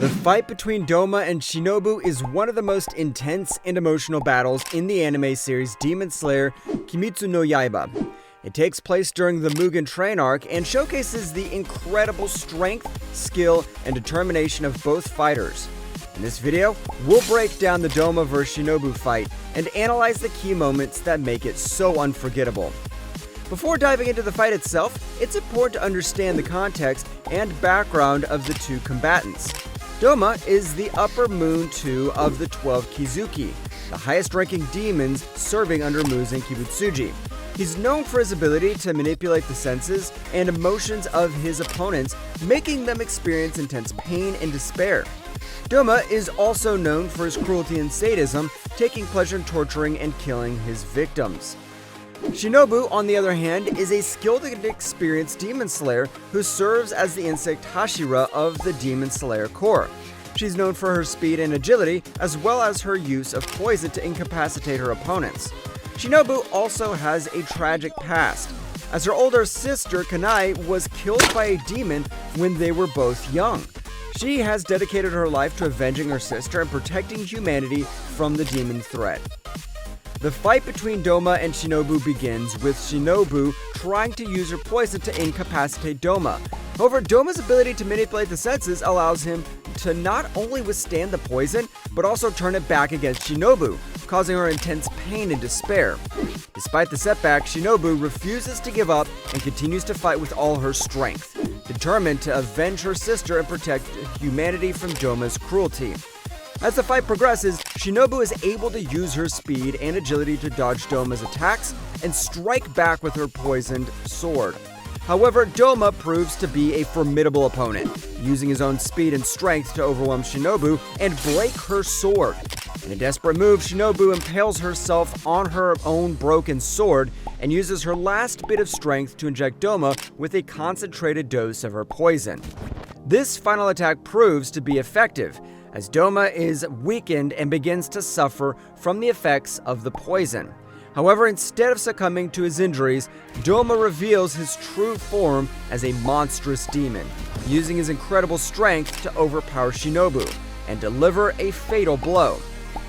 The fight between Doma and Shinobu is one of the most intense and emotional battles in the anime series Demon Slayer 𝐤𝐤𝐤𝐬𝐵 no Yaiba. It takes place during the Mugen Train arc and showcases the incredible strength, skill, and determination of both fighters. In this video, we'll break down the Doma vs Shinobu fight and analyze the key moments that make it so unforgettable. Before diving into the fight itself, it's important to understand the context and background of the two combatants. Doma is the upper moon 2 of the 12 Kizuki, the highest-ranking demons serving under Mugen Kibutsuji. He's known for his ability to manipulate the senses and emotions of his opponents, making them experience intense pain and despair. Doma is also known for his cruelty and sadism, taking pleasure in torturing and killing his victims. Shinobu, on the other hand, is a skilled and experienced demon slayer who serves as the insect Hashira of the Demon Slayer Corps. She's known for her speed and agility, as well as her use of poison to incapacitate her opponents. Shinobu also has a tragic past, as her older sister Kanai was killed by a demon when they were both young. She has dedicated her life to avenging her sister and protecting humanity from the demon threat. The fight between Doma and Shinobu begins with Shinobu trying to use her poison to incapacitate Doma. However, Doma's ability to manipulate the senses allows him to not only withstand the poison, but also turn it back against Shinobu, causing her intense pain and despair. Despite the setback, Shinobu refuses to give up and continues to fight with all her strength, determined to avenge her sister and protect humanity from Doma's cruelty. As the fight progresses, Shinobu is able to use her speed and agility to dodge Doma's attacks and strike back with her poisoned sword. However, Doma proves to be a formidable opponent, using his own speed and strength to overwhelm Shinobu and break her sword. In a desperate move, Shinobu impales herself on her own broken sword and uses her last bit of strength to inject Doma with a concentrated dose of her poison. This final attack proves to be effective, as Doma is weakened and begins to suffer from the effects of the poison. However, instead of succumbing to his injuries, Doma reveals his true form as a monstrous demon, using his incredible strength to overpower Shinobu and deliver a fatal blow.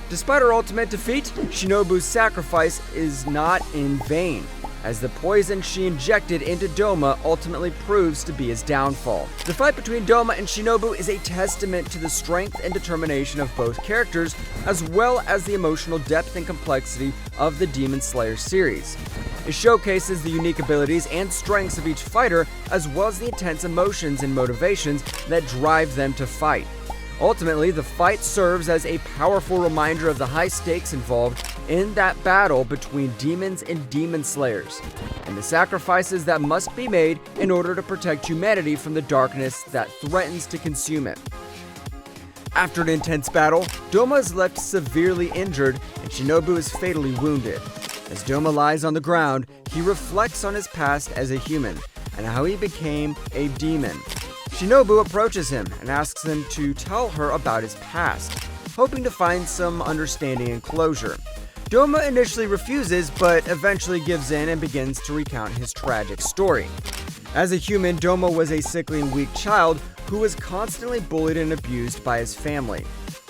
Despite her ultimate defeat, Shinobu's sacrifice is not in vain, as the poison she injected into Doma ultimately proves to be his downfall. The fight between Doma and Shinobu is a testament to the strength and determination of both characters, as well as the emotional depth and complexity of the Demon Slayer series. It showcases the unique abilities and strengths of each fighter, as well as the intense emotions and motivations that drive them to fight. Ultimately, the fight serves as a powerful reminder of the high stakes involved in that battle between demons and demon slayers, and the sacrifices that must be made in order to protect humanity from the darkness that threatens to consume it. After an intense battle, Doma is left severely injured and Shinobu is fatally wounded. As Doma lies on the ground, he reflects on his past as a human and how he became a demon. Shinobu approaches him and asks him to tell her about his past, hoping to find some understanding and closure. Doma initially refuses, but eventually gives in and begins to recount his tragic story. As a human, Doma was a sickly and weak child who was constantly bullied and abused by his family.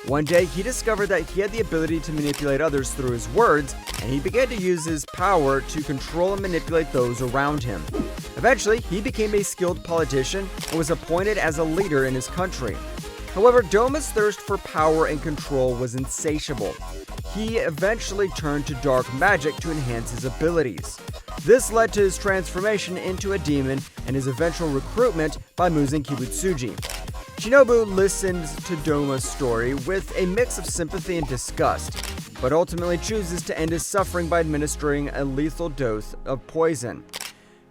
One day, he discovered that he had the ability to manipulate others through his words, and he began to use his power to control and manipulate those around him. Eventually, he became a skilled politician and was appointed as a leader in his country. However, Doma's thirst for power and control was insatiable. He eventually turned to dark magic to enhance his abilities. This led to his transformation into a demon and his eventual recruitment by Mugen Kibutsuji. Shinobu listens to Doma's story with a mix of sympathy and disgust, but ultimately chooses to end his suffering by administering a lethal dose of poison.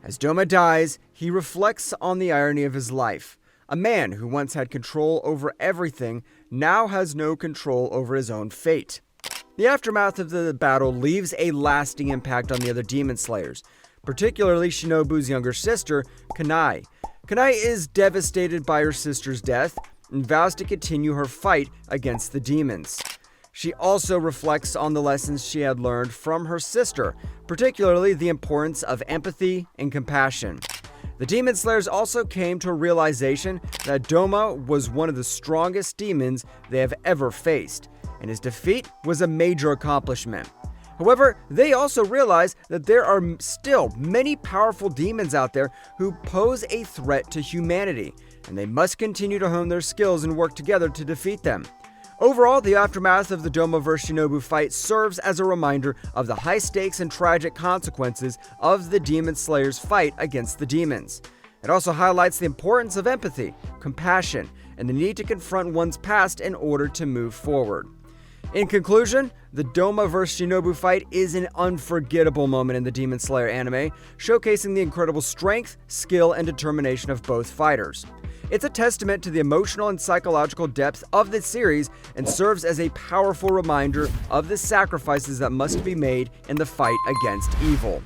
As Doma dies, he reflects on the irony of his life. A man who once had control over everything now has no control over his own fate. The aftermath of the battle leaves a lasting impact on the other demon slayers, particularly Shinobu's younger sister, Kanai. Kanai is devastated by her sister's death and vows to continue her fight against the demons. She also reflects on the lessons she had learned from her sister, particularly the importance of empathy and compassion. The Demon Slayers also came to a realization that Doma was one of the strongest demons they have ever faced, and his defeat was a major accomplishment. However, they also realize that there are still many powerful demons out there who pose a threat to humanity, and they must continue to hone their skills and work together to defeat them. Overall, the aftermath of the Doma vs. Shinobu fight serves as a reminder of the high stakes and tragic consequences of the Demon Slayers' fight against the demons. It also highlights the importance of empathy, compassion, and the need to confront one's past in order to move forward. In conclusion, the Doma vs. Shinobu fight is an unforgettable moment in the Demon Slayer anime, showcasing the incredible strength, skill, and determination of both fighters. It's a testament to the emotional and psychological depth of the series and serves as a powerful reminder of the sacrifices that must be made in the fight against evil.